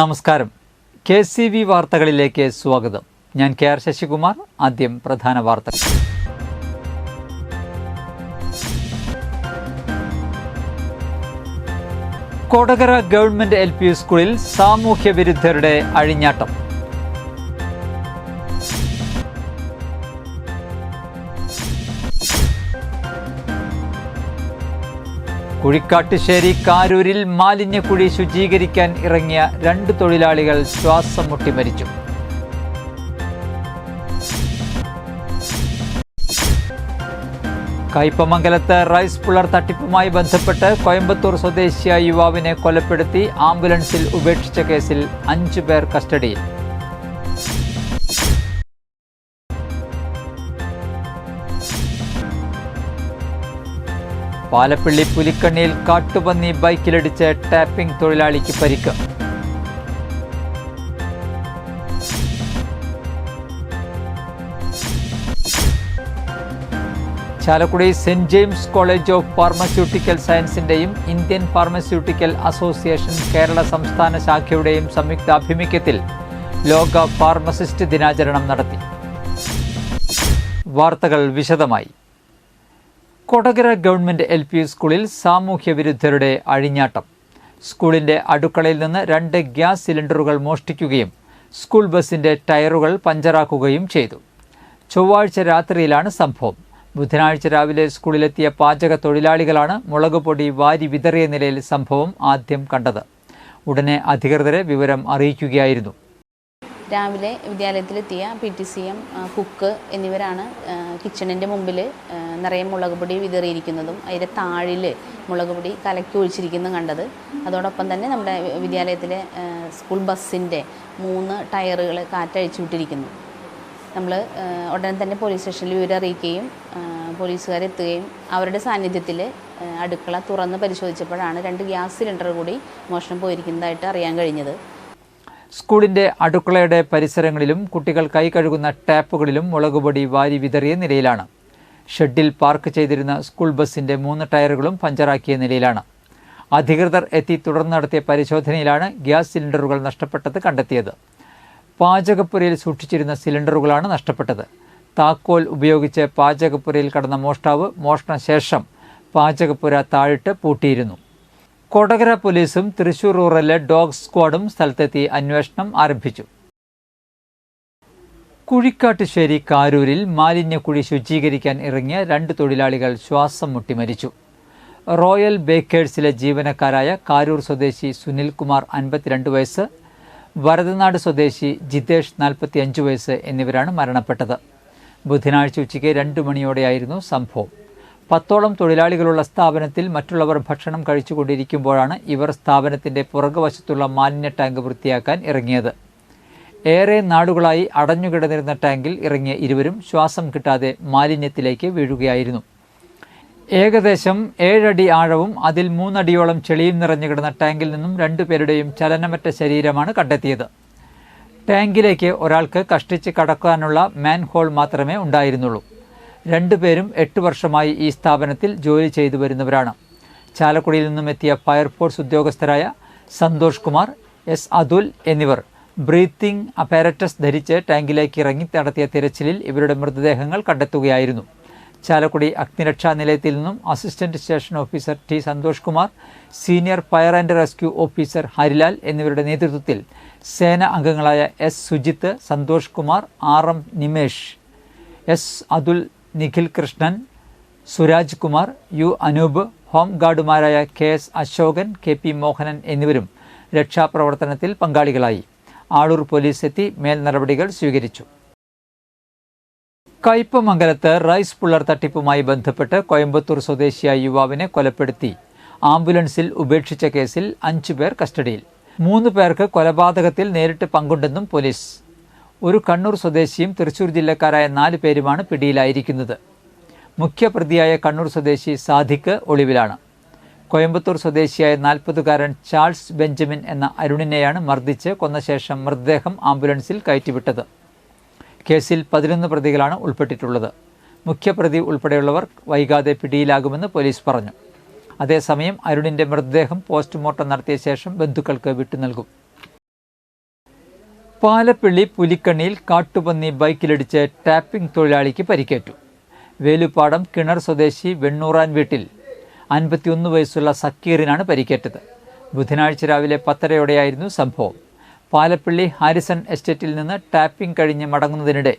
നമസ്കാരം. KCV വാർത്തകളിലേക്ക് സ്വാഗതം. ഞാൻ KR ശശികുമാർ. ആദ്യം പ്രധാന വാർത്തകൾ. കൊടകര ഗവൺമെന്റ് LP സ്കൂളിൽ സാമൂഹ്യ വിരുദ്ധരുടെ അഴിഞ്ഞാട്ടം. കുഴിക്കാട്ടുശ്ശേരി കാരൂരിൽ മാലിന്യക്കുഴി ശുചീകരിക്കാൻ ഇറങ്ങിയ 2 തൊഴിലാളികൾ ശ്വാസം മുട്ടി മരിച്ചു. കയ്പമംഗലത്ത് റൈസ് പുള്ളർ തട്ടിപ്പുമായി ബന്ധപ്പെട്ട് കോയമ്പത്തൂർ സ്വദേശിയായ യുവാവിനെ കൊലപ്പെടുത്തി ആംബുലൻസിൽ ഉപേക്ഷിച്ച കേസിൽ 5 പേർ കസ്റ്റഡിയിൽ. പാലപ്പിള്ളി പുലിക്കണ്ണിയിൽ കാട്ടുപന്നി ബൈക്കിലിടിച്ച് ടാപ്പിംഗ് തൊഴിലാളിക്ക് പരിക്ക്. Chalakudy Saint James college of pharmaceutical സയൻസിന്റെയും ഇന്ത്യൻ ഫാർമസ്യൂട്ടിക്കൽ അസോസിയേഷൻ കേരള സംസ്ഥാന ശാഖയുടെയും സംയുക്താഭിമുഖ്യത്തിൽ ലോക ഫാർമസിസ്റ്റ് ദിനാചരണം നടത്തി. വാർത്തകൾ വിശദമായി. കൊടകര ഗവൺമെന്റ് LP സ്കൂളിൽ സാമൂഹ്യ വിരുദ്ധരുടെ അഴിഞ്ഞാട്ടം. സ്കൂളിന്റെ അടുക്കളയിൽ നിന്ന് 2 ഗ്യാസ് സിലിണ്ടറുകൾ മോഷ്ടിക്കുകയും സ്കൂൾ ബസിന്റെ ടയറുകൾ പഞ്ചറാക്കുകയും ചെയ്തു. ചൊവ്വാഴ്ച രാത്രിയിലാണ് സംഭവം. ബുധനാഴ്ച രാവിലെ സ്കൂളിലെത്തിയ പാചക തൊഴിലാളികളാണ് മുളകുപൊടി വാരി വിതറിയ നിലയിൽ സംഭവം ആദ്യം കണ്ടത്. ഉടനെ അധികൃതരെ വിവരം അറിയിക്കുകയായിരുന്നു. രാവിലെ വിദ്യാലയത്തിലെത്തിയ PTCM, കുക്ക് എന്നിവരാണ് കിച്ചണിൻ്റെ മുമ്പിൽ നിറയെ മുളക് പൊടി വിതറിയിരിക്കുന്നതും അതിൻ്റെ താഴിൽ മുളക് പൊടി കലക്കി ഒഴിച്ചിരിക്കുന്നതും കണ്ടത്. അതോടൊപ്പം തന്നെ നമ്മുടെ വിദ്യാലയത്തിലെ സ്കൂൾ ബസ്സിൻ്റെ 3 ടയറുകൾ കാറ്റഴിച്ചു വിട്ടിരിക്കുന്നു. നമ്മൾ ഉടനെ തന്നെ പോലീസ് സ്റ്റേഷനിൽ വിവരം അറിയിക്കുകയും പോലീസുകാരെത്തുകയും അവരുടെ സാന്നിധ്യത്തിൽ അടുക്കള തുറന്ന് പരിശോധിച്ചപ്പോഴാണ് 2 ഗ്യാസ് സിലിണ്ടർ കൂടി മോഷണം പോയിരിക്കുന്നതായിട്ട് അറിയാൻ കഴിഞ്ഞത്. സ്കൂളിന്റെ അടുക്കളയുടെ പരിസരങ്ങളിലും കുട്ടികൾ കൈ കഴുകുന്ന ടാപ്പുകളിലും മുളകുപൊടി വാരി വിതറിയ നിലയിലാണ്. ഷെഡിൽ പാർക്ക് ചെയ്തിരുന്ന സ്കൂൾ ബസിന്റെ 3 ടയറുകളും പഞ്ചറാക്കിയ നിലയിലാണ്. അധികൃതർ എത്തി തുടർന്ന് നടത്തിയ പരിശോധനയിലാണ് ഗ്യാസ് സിലിണ്ടറുകൾ നഷ്ടപ്പെട്ടത് കണ്ടെത്തിയത്. പാചകപ്പുരയിൽ സൂക്ഷിച്ചിരുന്ന സിലിണ്ടറുകളാണ് നഷ്ടപ്പെട്ടത്. താക്കോൽ ഉപയോഗിച്ച് പാചകപ്പുരയിൽ കടന്ന മോഷ്ടാവ് മോഷണശേഷം പാചകപ്പുര താഴിട്ട് പൂട്ടിയിരുന്നു. കൊടകര പോലീസും തൃശൂർ റൂറലിലെ ഡോഗ് സ്ക്വാഡും സ്ഥലത്തെത്തി അന്വേഷണം ആരംഭിച്ചു. കുഴിക്കാട്ടുശ്ശേരി കാരൂരിൽ മാലിന്യക്കുഴി ശുചീകരിക്കാൻ ഇറങ്ങിയ 2 തൊഴിലാളികൾ ശ്വാസം മുട്ടി മരിച്ചു. റോയൽ ബേക്കേഴ്സിലെ ജീവനക്കാരായ കാരൂർ സ്വദേശി സുനിൽകുമാർ 52 വയസ്സ്, വരദനാട് സ്വദേശി ജിതേഷ് 45 വയസ്സ് എന്നിവരാണ് മരണപ്പെട്ടത്. ബുധനാഴ്ച ഉച്ചയ്ക്ക് 2 മണിയോടെയായിരുന്നു സംഭവം. 10ഓളം തൊഴിലാളികളുള്ള സ്ഥാപനത്തിൽ മറ്റുള്ളവർ ഭക്ഷണം കഴിച്ചുകൊണ്ടിരിക്കുമ്പോഴാണ് ഇവർ സ്ഥാപനത്തിന്റെ പുറകുവശത്തുള്ള മാലിന്യ ടാങ്ക് വൃത്തിയാക്കാൻ ഇറങ്ങിയത്. ഏറെ നാളുകളായി അടഞ്ഞുകിടന്നിരുന്ന ടാങ്കിൽ ഇറങ്ങിയ ഇരുവരും ശ്വാസം കിട്ടാതെ മാലിന്യത്തിലേക്ക് വീഴുകയായിരുന്നു. ഏകദേശം 7 അടി ആഴവും അതിൽ 3 അടിയോളം ചെളിയും നിറഞ്ഞുകിടന്ന ടാങ്കിൽ നിന്നും 2 പേരുടെയും ചലനമറ്റ ശരീരമാണ് കണ്ടെത്തിയത്. ടാങ്കിലേക്ക് ഒരാൾക്ക് കഷ്ടിച്ച് കടക്കാനുള്ള മാൻഹോൾ മാത്രമേ ഉണ്ടായിരുന്നുള്ളൂ. 2 പേരും 8 വർഷമായി ഈ സ്ഥാപനത്തിൽ ജോലി ചെയ്തു വരുന്നവരാണ്. ചാലക്കുടിയിൽ നിന്നും എത്തിയ ഫയർഫോഴ്സ് ഉദ്യോഗസ്ഥരായ സന്തോഷ് കുമാർ, S. അതുൽ എന്നിവർ ബ്രീത്തിംഗ് അപ്പാരറ്റസ് ധരിച്ച് ടാങ്കിലേക്ക് ഇറങ്ങി നടത്തിയ തിരച്ചിലിൽ ഇവരുടെ മൃതദേഹങ്ങൾ കണ്ടെത്തുകയായിരുന്നു. ചാലക്കുടി അഗ്നിരക്ഷാ നിലയത്തിൽ നിന്നും assistant station officer T. Santhosh Kumar, senior fire and rescue officer Harilal എന്നിവരുടെ നേതൃത്വത്തിൽ സേന അംഗങ്ങളായ S. Sujith, Santhosh Kumar, RM. Nimesh, S. Athul, Nikhil Krishnan, Suraj Kumar, U. Anoop, home ഗാർഡുമാരായ KS. അശോകൻ, KP. മോഹനൻ എന്നിവരും രക്ഷാപ്രവർത്തനത്തിൽ പങ്കാളികളായി. ആളൂർ പോലീസ് എത്തി മേൽ നടപടികൾ സ്വീകരിച്ചു. കയ്പമംഗലത്ത് റൈസ് പുള്ളർ തട്ടിപ്പുമായി ബന്ധപ്പെട്ട് കോയമ്പത്തൂർ സ്വദേശിയായ യുവാവിനെ കൊലപ്പെടുത്തി ആംബുലൻസിൽ ഉപേക്ഷിച്ച കേസിൽ 5 പേർ കസ്റ്റഡിയിൽ. 3 പേർക്ക് കൊലപാതകത്തിൽ നേരിട്ട് പങ്കുണ്ടെന്നും പോലീസ്. ഒരു കണ്ണൂർ സ്വദേശിയും തൃശൂർ ജില്ലക്കാരായ 4 പേരുമാണ് പിടിയിലായിരിക്കുന്നത്. മുഖ്യപ്രതിയായ കണ്ണൂർ സ്വദേശി സാദിഖ് ഒളിവിലാണ്. കോയമ്പത്തൂർ സ്വദേശിയായ 40-കാരൻ ചാൾസ് ബെഞ്ചമിൻ എന്ന അരുണിനെയാണ് മർദ്ദിച്ച് കൊന്നശേഷം മൃതദേഹം ആംബുലൻസിൽ കയറ്റിവിട്ടത്. കേസിൽ 11 പ്രതികളാണ് ഉൾപ്പെട്ടിട്ടുള്ളത്. മുഖ്യപ്രതി ഉൾപ്പെടെയുള്ളവർ വൈകാതെ പിടിയിലാകുമെന്ന് പോലീസ് പറഞ്ഞു. അതേസമയം അരുണിന്റെ മൃതദേഹം പോസ്റ്റ്മോർട്ടം നടത്തിയ ശേഷം ബന്ധുക്കൾക്ക് വിട്ടുനൽകും. പാലപ്പിള്ളി പുലിക്കണ്ണിയിൽ കാട്ടുപന്നി ബൈക്കിലിടിച്ച് ടാപ്പിംഗ് തൊഴിലാളിക്ക് പരിക്കേറ്റു. വേലുപ്പാടം കിണർ സ്വദേശി വെണ്ണൂറാൻ വീട്ടിൽ 51 വയസ്സുള്ള സക്കീറിനാണ് പരിക്കേറ്റത്. ബുധനാഴ്ച രാവിലെ 10:30യോടെയായിരുന്നു സംഭവം. പാലപ്പിള്ളി ഹാരിസൺ എസ്റ്റേറ്റിൽ നിന്ന് ടാപ്പിംഗ് കഴിഞ്ഞ് മടങ്ങുന്നതിനിടെ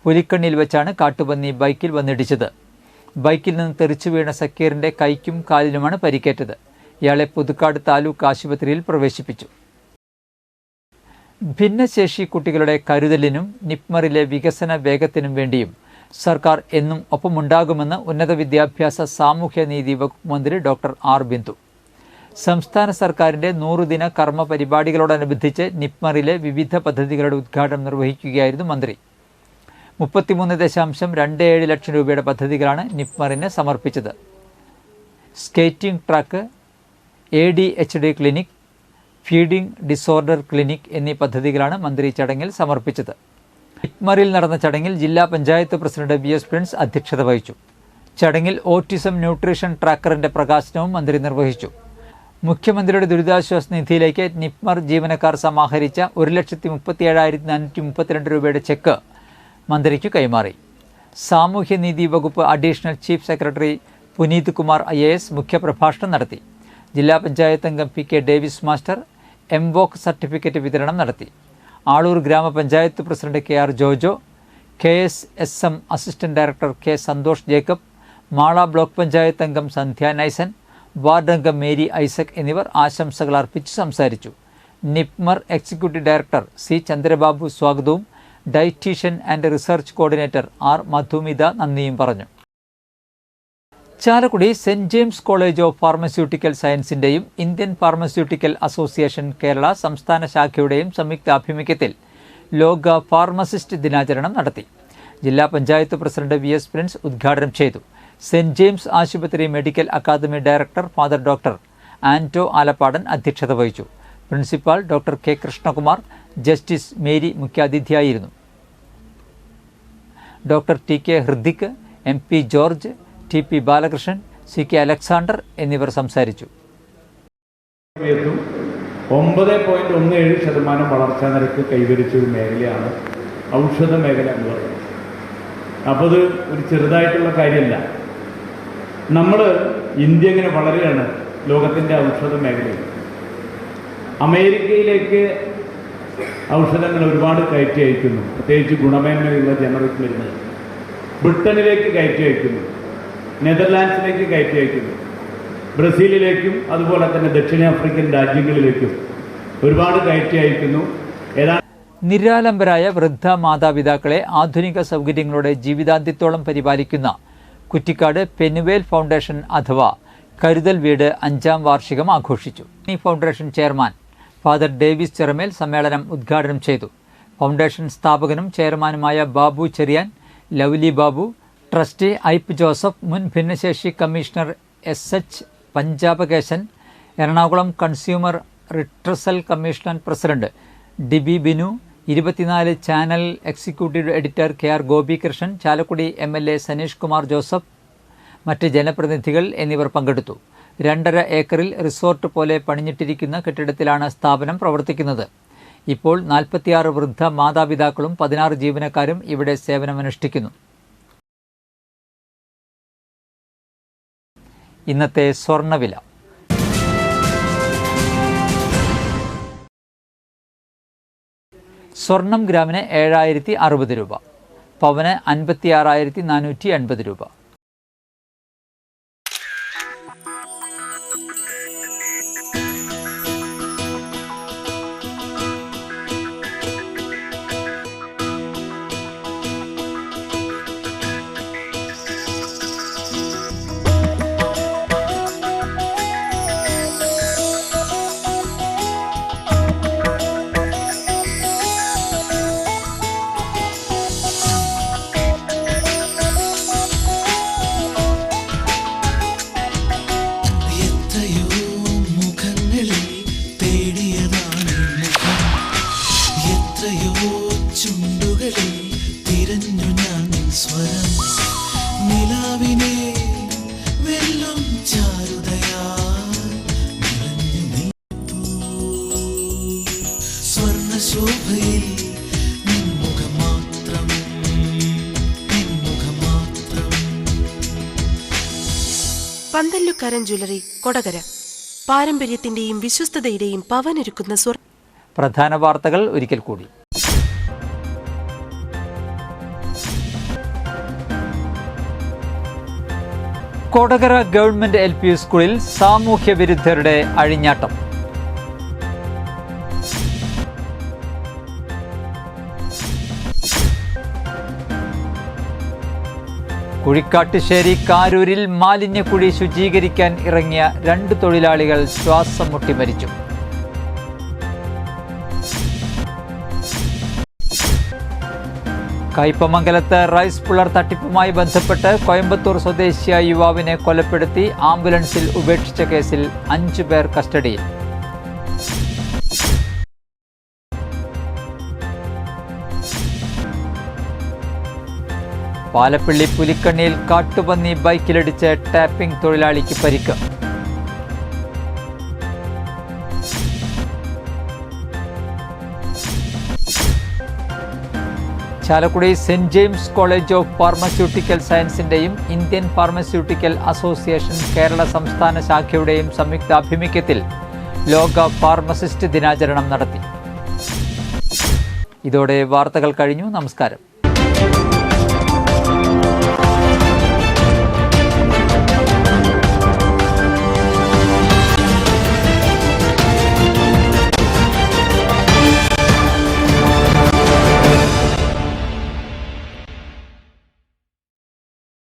പുലിക്കണ്ണിയിൽ വെച്ചാണ് കാട്ടുപന്നി ബൈക്കിൽ വന്നിടിച്ചത്. ബൈക്കിൽ നിന്ന് തെറിച്ചു വീണ സക്കീറിന്റെ കൈക്കും കാലിനുമാണ് പരിക്കേറ്റത്. ഇയാളെ പുതുക്കാട് താലൂക്ക് ആശുപത്രിയിൽ പ്രവേശിപ്പിച്ചു. ഭിന്നശേഷി കുട്ടികളുടെ കരുതലിനും നിപ്മറിലെ വികസന വേഗത്തിനും വേണ്ടിയും സർക്കാർ എന്നും ഒപ്പമുണ്ടാകുമെന്ന് ഉന്നത വിദ്യാഭ്യാസ സാമൂഹ്യനീതി വകുപ്പ് മന്ത്രി ഡോക്ടർ ആർ ബിന്ദു. സംസ്ഥാന സർക്കാരിന്റെ 100 ദിന കർമ്മ പരിപാടികളോടനുബന്ധിച്ച് നിപ്മറിലെ വിവിധ പദ്ധതികളുടെ ഉദ്ഘാടനം നിർവഹിക്കുകയായിരുന്നു മന്ത്രി. 33.27 ലക്ഷം രൂപയുടെ പദ്ധതികളാണ് നിപ്മറിന് സമർപ്പിച്ചത്. Skating track, ADHD clinic, feeding disorder clinic എന്നീ പദ്ധതികളാണ് മന്ത്രി ചടങ്ങിൽ സമർപ്പിച്ചത്. നിപ്മറിൽ നടന്ന ചടങ്ങിൽ ജില്ലാ പഞ്ചായത്ത് പ്രസിഡന്റ് BS പ്രിൻസ് അധ്യക്ഷത വഹിച്ചു. ചടങ്ങിൽ ഓട്ടിസം ന്യൂട്രീഷൻ ട്രാക്കറിന്റെ പ്രകാശനവും മന്ത്രി നിർവഹിച്ചു. മുഖ്യമന്ത്രിയുടെ ദുരിതാശ്വാസ നിധിയിലേക്ക് നിപ്മർ ജീവനക്കാർ സമാഹരിച്ച 1,37,432 രൂപയുടെ ചെക്ക് മന്ത്രിക്ക് കൈമാറി. സാമൂഹ്യനീതി വകുപ്പ് additional chief secretary Puneeth Kumar IAS മുഖ്യപ്രഭാഷണം നടത്തി. ജില്ലാ പഞ്ചായത്ത് അംഗം PK Davis master MVOC certificate വിതരണം നടത്തി. ആളൂർ ഗ്രാമപഞ്ചായത്ത് president KR Jojo, KSSM assistant director K Santhosh Jacob, Mala block panchayat അംഗം സന്ധ്യ നൈസൻ, വാർഡ് അംഗം മേരി ഐസക് എന്നിവർ ആശംസകൾ അർപ്പിച്ച് സംസാരിച്ചു. NIPMR executive director C Chandrababu സ്വാഗതവും dietician and research coordinator R Madhumitha നന്ദിയും പറഞ്ഞു. Chalakudy Saint James college of pharmaceutical സയൻസിന്റെയും ഇന്ത്യൻ ഫാർമസ്യൂട്ടിക്കൽ അസോസിയേഷൻ കേരള സംസ്ഥാന ശാഖയുടെയും സംയുക്ത ആഭിമുഖ്യത്തിൽ ലോക ഫാർമസിസ്റ്റ് ദിനാചരണം നടത്തി. ജില്ലാ പഞ്ചായത്ത് പ്രസിഡന്റ് VS പ്രിൻസ് ഉദ്ഘാടനം ചെയ്തു. സെന്റ് ജെയിംസ് ആശുപത്രി medical academy director father doctor Anto Alappadan അധ്യക്ഷത വഹിച്ചു. Principal doctor K Krishnakumar, justice Mary മുഖ്യാതിഥിയായിരുന്നു. Doctor TK Hridik, MP George, TP Balakrishnan, CK Alexander എന്നിവർ സംസാരിച്ചു. 9.17% വളർച്ചാ നിരക്ക് കൈവരിച്ച ഒരു മേഖലയാണ് ഔഷധ മേഖല എന്ന് പറയുന്നത്. അപ്പോൾ അത് ഒരു ചെറുതായിട്ടുള്ള കാര്യമല്ല. നമ്മൾ ഇന്ത്യ ഇങ്ങനെ വളരെയാണ് ലോകത്തിൻ്റെ ഔഷധ മേഖലയിൽ. അമേരിക്കയിലേക്ക് ഔഷധങ്ങൾ ഒരുപാട് കയറ്റി അയക്കുന്നു, പ്രത്യേകിച്ച് ഗുണമേന്മയുള്ള ജനറിക് മരുന്ന്. ബ്രിട്ടനിലേക്ക് കയറ്റി അയക്കുന്നു, നെതർലാൻഡ്സിലേക്ക് കയറ്റി അയക്കുന്നു, ബ്രസീലിലേക്കും അതുപോലെ തന്നെ ദക്ഷിണാഫ്രിക്കൻ രാജ്യങ്ങളിലേക്കും ഒരുപാട് കയറ്റി അയക്കുന്നു. നിരാലംബരായ വൃദ്ധ മാതാപിതാക്കളെ ആധുനിക സൗകര്യങ്ങളോടെ ജീവിതാന്ത്യത്തോളം പരിപാലിക്കുന്ന കുറ്റിക്കാട് പെനുവേൽ ഫൗണ്ടേഷൻ അഥവാ കരുതൽ വീട് 5ാം വാർഷികം ആഘോഷിച്ചു. ഈ foundation chairman father Davis Cheramel സമ്മേളനം ഉദ്ഘാടനം ചെയ്തു. ഫൗണ്ടേഷൻ സ്ഥാപകനും ചെയർമാനുമായ ബാബു ചെറിയാൻ, ലവ്ലി ബാബു, ട്രസ്റ്റി ഐപ്പ് ജോസഫ്, മുൻ ഭിന്നശേഷി commissioner SH Panchapakesan, Ernakulam consumer redressal commission president DB Binu, 24 channel executive editor KR Gopikrishnan, Chalakudy MLA Saneesh Kumar Joseph, മറ്റ് ജനപ്രതിനിധികൾ എന്നിവർ പങ്കെടുത്തു. 2.5 ഏക്കറിൽ റിസോർട്ട് പോലെ പണിഞ്ഞിട്ടിരിക്കുന്ന കെട്ടിടത്തിലാണ് സ്ഥാപനം പ്രവർത്തിക്കുന്നത്. ഇപ്പോൾ 46 വൃദ്ധ മാതാപിതാക്കളും 16 ജീവനക്കാരും ഇവിടെ സേവനമനുഷ്ഠിക്കുന്നു. ഇന്നത്തെ സ്വർണ്ണവില. സ്വർണം ഗ്രാമിന് 7,060 രൂപ, പവന് 56,480 രൂപ. പന്തല്ലുക്കാരൻ ജ്വല്ലറി, കൊടകര. പാരമ്പര്യത്തിന്റെയും വിശ്വസ്തതയുടെയും പവനൊരുക്കുന്ന പ്രധാന വാർത്തകൾ ഒരിക്കൽ കൂടി. കൊടകര ഗവൺമെന്റ് LP സ്കൂളിൽ സാമൂഹ്യ വിരുദ്ധരുടെ അഴിഞ്ഞാട്ടം. കുഴിക്കാട്ടുശ്ശേരി കാരൂരിൽ മാലിന്യക്കുഴി ശുചീകരിക്കാൻ ഇറങ്ങിയ 2 തൊഴിലാളികൾ ശ്വാസം മുട്ടി മരിച്ചു. കയ്പമംഗലത്ത് റൈസ് പുള്ളർ തട്ടിപ്പുമായി ബന്ധപ്പെട്ട് കോയമ്പത്തൂർ സ്വദേശിയായ യുവാവിനെ കൊലപ്പെടുത്തി ആംബുലൻസിൽ ഉപേക്ഷിച്ച കേസിൽ 5 പേർ കസ്റ്റഡിയിൽ. പാലപ്പള്ളി പുലിക്കണ്ണിയിൽ കാട്ടുപന്നി ബൈക്കിലിടിച്ച് ടാപ്പിംഗ് തൊഴിലാളിക്ക് പരിക്ക്. Chalakudy Saint James college of pharmaceutical സയൻസിന്റെയും ഇന്ത്യൻ ഫാർമസ്യൂട്ടിക്കൽ അസോസിയേഷൻ കേരള സംസ്ഥാന ശാഖയുടെയും സംയുക്താഭിമുഖ്യത്തിൽ ലോക ഫാർമസിസ്റ്റ് ദിനാചരണം നടത്തി. ഇതോടെ വാർത്തകൾ കഴിഞ്ഞു. നമസ്കാരം.